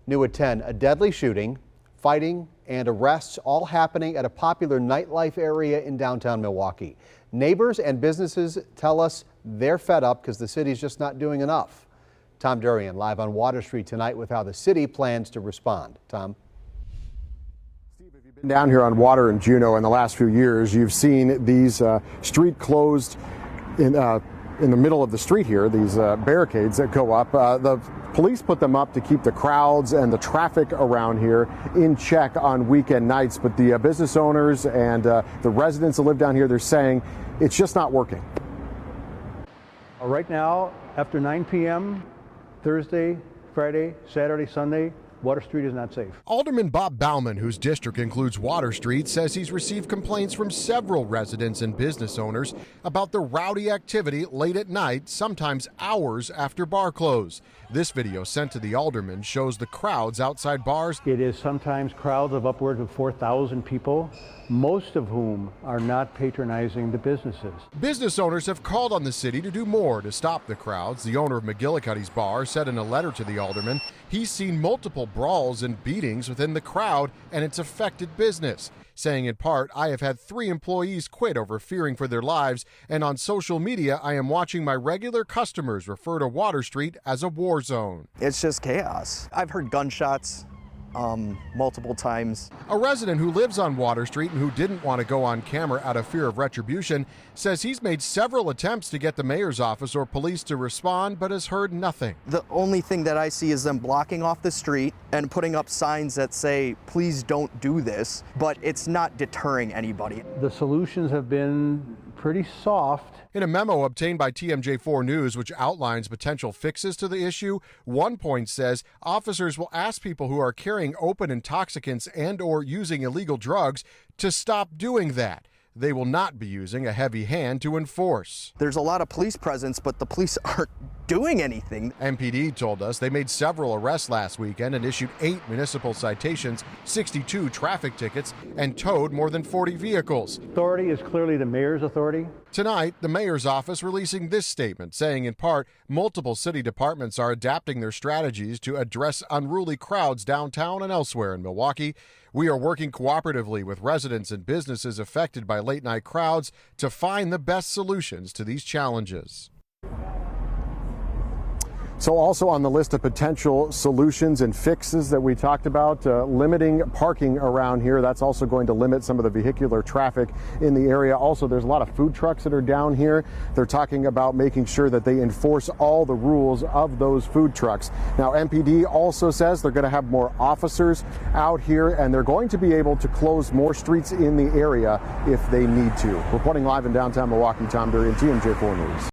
New at 10, a deadly shooting, fighting, and arrests all happening at a popular nightlife area in downtown Milwaukee. Neighbors and businesses tell us they're fed up because the city's just not doing enough. Tom Durian live on Water Street tonight with how the city plans to respond. Tom? Steve, if you've been down here on Water in Juneau in the last few years, you've seen these street closed in the middle of the street here, these barricades that go up. The police put them up to keep the crowds and the traffic around here in check on weekend nights. But the business owners and the residents that live down here, they're saying it's just not working. Right now, after 9 p.m., Thursday, Friday, Saturday, Sunday, Water Street is not safe. Alderman Bob Bauman, whose district includes Water Street, says he's received complaints from several residents and business owners about the rowdy activity late at night, sometimes hours after bar close. This video sent to the alderman shows the crowds outside bars. It is sometimes crowds of upwards of 4,000 people, most of whom are not patronizing the businesses. Business owners have called on the city to do more to stop the crowds. The owner of McGillicuddy's Bar said in a letter to the alderman he's seen multiple brawls and beatings within the crowd and it's affected business. Saying in part, I have had 3 employees quit over fearing for their lives, and on social media I am watching my regular customers refer to Water Street as a war zone. It's just chaos. I've heard gunshots multiple times. A resident who lives on Water Street and who didn't want to go on camera out of fear of retribution says he's made several attempts to get the mayor's office or police to respond, but has heard nothing. The only thing that I see is them blocking off the street and putting up signs that say, please don't do this, but it's not deterring anybody. The solutions have been pretty soft. In a memo obtained by TMJ4 News, which outlines potential fixes to the issue, one point says officers will ask people who are carrying open intoxicants and/or using illegal drugs to stop doing that. They will not be using a heavy hand to enforce. There's a lot of police presence, but the police aren't doing anything. MPD told us they made several arrests last weekend and issued 8 municipal citations, 62 traffic tickets, and towed more than 40 vehicles. Authority is clearly the mayor's authority. Tonight, the mayor's office releasing this statement, saying in part, multiple city departments are adapting their strategies to address unruly crowds downtown and elsewhere in Milwaukee. We are working cooperatively with residents and businesses affected by late-night crowds to find the best solutions to these challenges. So also on the list of potential solutions and fixes that we talked about, limiting parking around here. That's also going to limit some of the vehicular traffic in the area. Also, there's a lot of food trucks that are down here. They're talking about making sure that they enforce all the rules of those food trucks. Now, MPD also says they're going to have more officers out here, and they're going to be able to close more streets in the area if they need to. Reporting live in downtown Milwaukee, Tom Durian, TMJ4 News.